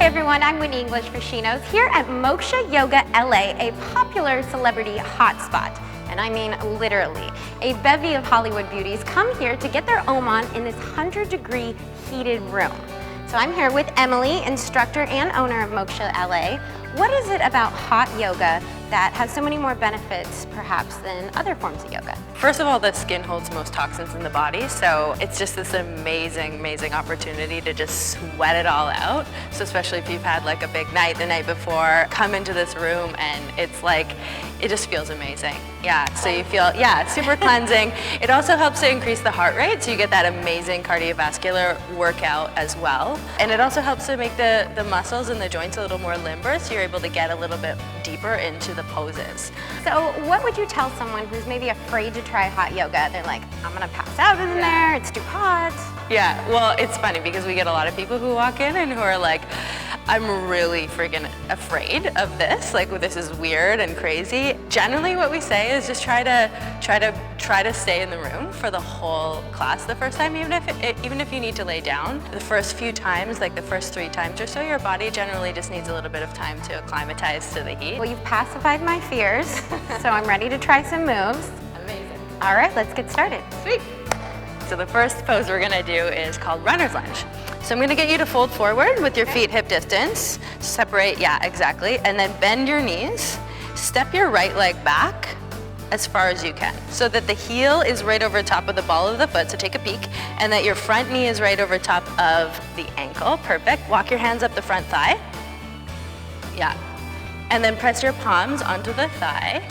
everyone, I'm Whitney English for SheKnows here at Moksha Yoga LA, a popular celebrity hotspot. And I mean literally. A bevy of Hollywood beauties come here to get their Om on in this 100-degree heated room. So I'm here with Emily, instructor and owner of Moksha LA. What is it about hot yoga that has so many more benefits perhaps than other forms of yoga? First of all, the skin holds most toxins in the body, so it's just this amazing opportunity to just sweat it all out. So especially if you've had like a big night the night before, come into this room and it's like, it just feels amazing. Yeah, so you feel, super cleansing. It also helps to increase the heart rate, so you get that amazing cardiovascular workout as well. And it also helps to make the muscles and the joints a little more limber, so you're able to get a little bit deeper into the poses. So what would you tell someone who's maybe afraid to try hot yoga? They're like, I'm gonna pass out in there, it's too hot. Yeah, well, it's funny because we get a lot of people who walk in and who are like, I'm really freaking afraid of this. Like, this is weird and crazy. Generally, what we say is just try to stay in the room for the whole class the first time, even if you need to lay down. The first few times, like the first 3 times or so, your body generally just needs a little bit of time to acclimatize to the heat. Well, you've pacified my fears, so I'm ready to try some moves. Amazing. All right, let's get started. Sweet. So the first pose we're gonna do is called runner's lunge. So I'm gonna get you to fold forward with your feet hip distance. Separate, yeah, exactly. And then bend your knees. Step your right leg back as far as you can, so that the heel is right over top of the ball of the foot, so take a peek, and that your front knee is right over top of the ankle. Perfect. Walk your hands up the front thigh. Yeah. And then press your palms onto the thigh.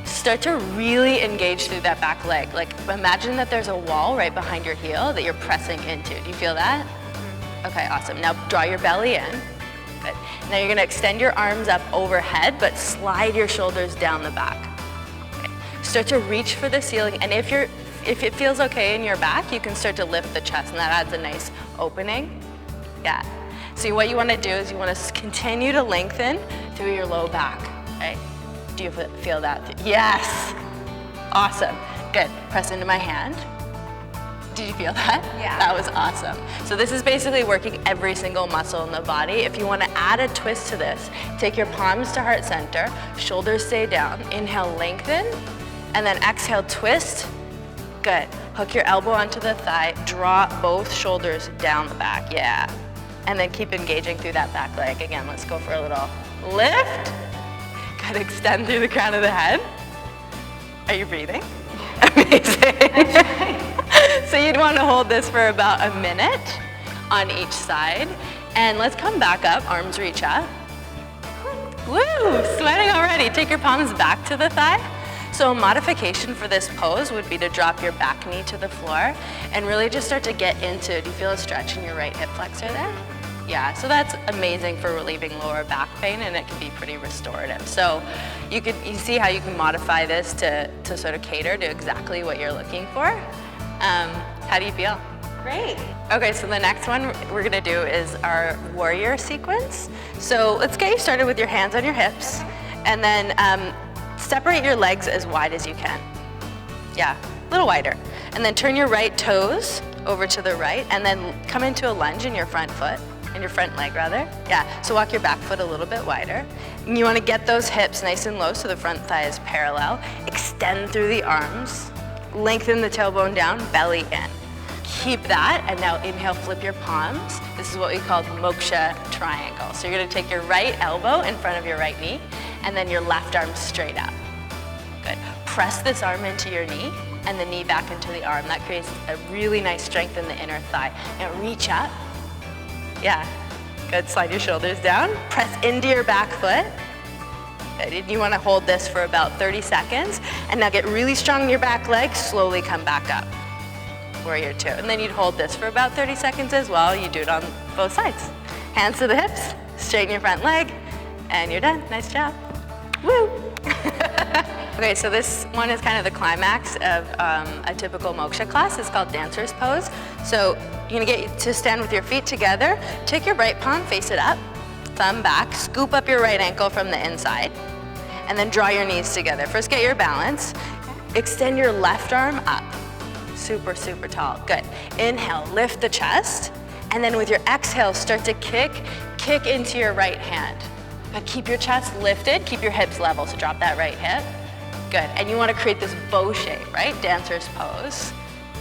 Start to really engage through that back leg. Like, imagine that there's a wall right behind your heel that you're pressing into. Do you feel that? Okay, awesome. Now draw your belly in. Good. Now you're gonna extend your arms up overhead, but slide your shoulders down the back. Okay. Start to reach for the ceiling, and if it feels okay in your back, you can start to lift the chest, and that adds a nice opening. Yeah. So what you wanna do is you wanna continue to lengthen through your low back, right? Do you feel that? Yes! Awesome. Good. Press into my hand. Did you feel that? Yeah. That was awesome. So this is basically working every single muscle in the body. If you want to add a twist to this, take your palms to heart center, shoulders stay down, inhale, lengthen, and then exhale, twist. Good. Hook your elbow onto the thigh, draw both shoulders down the back, yeah. And then keep engaging through that back leg. Again, let's go for a little lift. Good, extend through the crown of the head. Are you breathing? Amazing. So you'd want to hold this for about a minute on each side. And let's come back up, arms reach up. Woo, sweating already. Take your palms back to the thigh. So a modification for this pose would be to drop your back knee to the floor and really just start to get into, do you feel a stretch in your right hip flexor there? Yeah, so that's amazing for relieving lower back pain, and it can be pretty restorative. So you see how you can modify this to sort of cater to exactly what you're looking for. How do you feel? Great. Okay, so the next one we're gonna do is our warrior sequence. So let's get you started with your hands on your hips, and then separate your legs as wide as you can. Yeah, a little wider. And then turn your right toes over to the right, and then come into a lunge in your front foot. In your front leg rather. Yeah, so walk your back foot a little bit wider. And you wanna get those hips nice and low so the front thigh is parallel. Extend through the arms. Lengthen the tailbone down, belly in. Keep that, and now inhale, flip your palms. This is what we call Moksha triangle. So you're gonna take your right elbow in front of your right knee, and then your left arm straight up. Good. Press this arm into your knee, and the knee back into the arm. That creates a really nice strength in the inner thigh. Now reach up. Yeah, good. Slide your shoulders down. Press into your back foot. Good. You want to hold this for about 30 seconds. And now get really strong in your back leg. Slowly come back up. Warrior 2. And then you'd hold this for about 30 seconds as well. You do it on both sides. Hands to the hips. Straighten your front leg. And you're done. Nice job. Woo! Okay, so this one is kind of the climax of a typical Moksha class. It's called dancer's pose. So you're gonna get you to stand with your feet together. Take your right palm, face it up, thumb back, scoop up your right ankle from the inside, and then draw your knees together. First get your balance. Extend your left arm up. Super, super tall. Good. Inhale, lift the chest. And then with your exhale, start to kick into your right hand. But keep your chest lifted, keep your hips level, so drop that right hip. Good, and you wanna create this bow shape, right? Dancer's pose.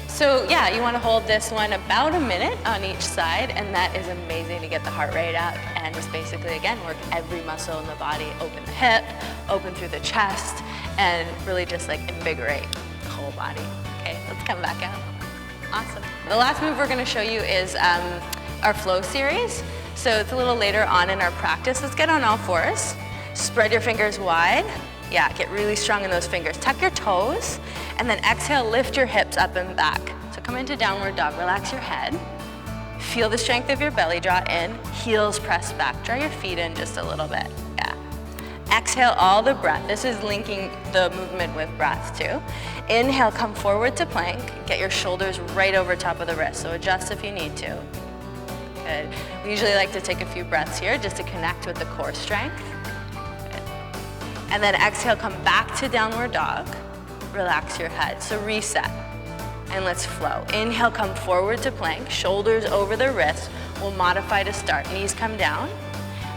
So yeah, you wanna hold this one about a minute on each side, and that is amazing to get the heart rate up, and just basically, again, work every muscle in the body, open the hip, open through the chest, and really just like invigorate the whole body. Okay, let's come back out. Awesome. The last move we're gonna show you is our flow series. So it's a little later on in our practice. Let's get on all fours. Spread your fingers wide. Yeah, get really strong in those fingers. Tuck your toes, and then exhale, lift your hips up and back. So come into downward dog, relax your head. Feel the strength of your belly draw in, heels press back. Draw your feet in just a little bit, yeah. Exhale all the breath. This is linking the movement with breath too. Inhale, come forward to plank. Get your shoulders right over top of the wrist, so adjust if you need to. Good. We usually like to take a few breaths here just to connect with the core strength. Good. And then exhale, come back to downward dog. Relax your head, so reset. And let's flow. Inhale, come forward to plank, shoulders over the wrist. We'll modify to start. Knees come down.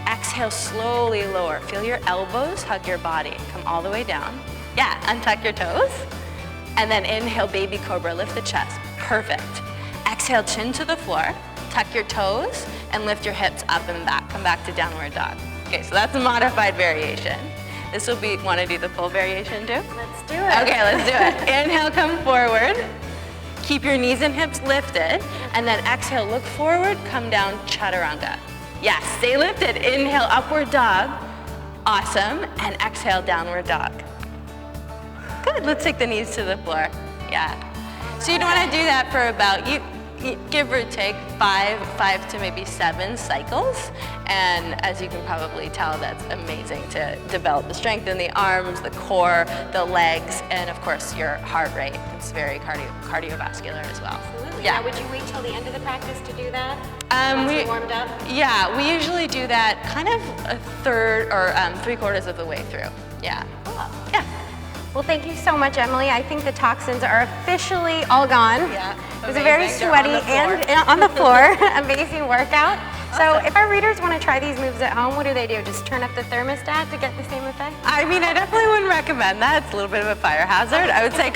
Exhale, slowly lower. Feel your elbows hug your body. Come all the way down. Yeah, untuck your toes. And then inhale, baby cobra, lift the chest. Perfect. Exhale, chin to the floor. Tuck your toes and lift your hips up and back. Come back to downward dog. Okay, so that's a modified variation. This will be, want to do the full variation too? Let's do it. Okay, let's do it. Inhale, come forward. Keep your knees and hips lifted. And then exhale, look forward, come down, chaturanga. Yes, stay lifted. Inhale, upward dog. Awesome. And exhale, downward dog. Good, let's take the knees to the floor. Yeah. So you'd want to do that for about, give or take 5 to maybe 7 cycles. And as you can probably tell, that's amazing to develop the strength in the arms, the core, the legs, and of course your heart rate. It's very cardiovascular as well. Absolutely. Yeah. Now, would you wait till the end of the practice to do that? We Once you warmed up? Yeah, we usually do that kind of a third or 3/4 of the way through. Yeah. Cool. Yeah. Well, thank you so much, Emily. I think the toxins are officially all gone. Yeah. It was a very Amazing. sweaty They're and on the floor, amazing workout. So if our readers want to try these moves at home, what do they do? Just turn up the thermostat to get the same effect? I mean, I definitely wouldn't recommend that. It's a little bit of a fire hazard. I would say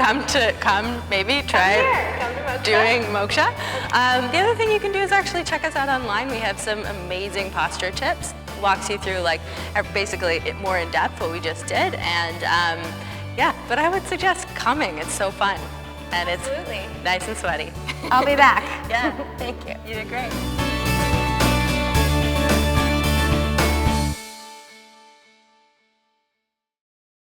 maybe try Come to Moksha. doing Moksha. The other thing you can do is actually check us out online. We have some amazing posture tips. Walks you through basically more in depth what we just did. And yeah, but I would suggest coming. It's so fun. And Absolutely. It's nice and sweaty. I'll be back. Yeah. Thank you. You did great.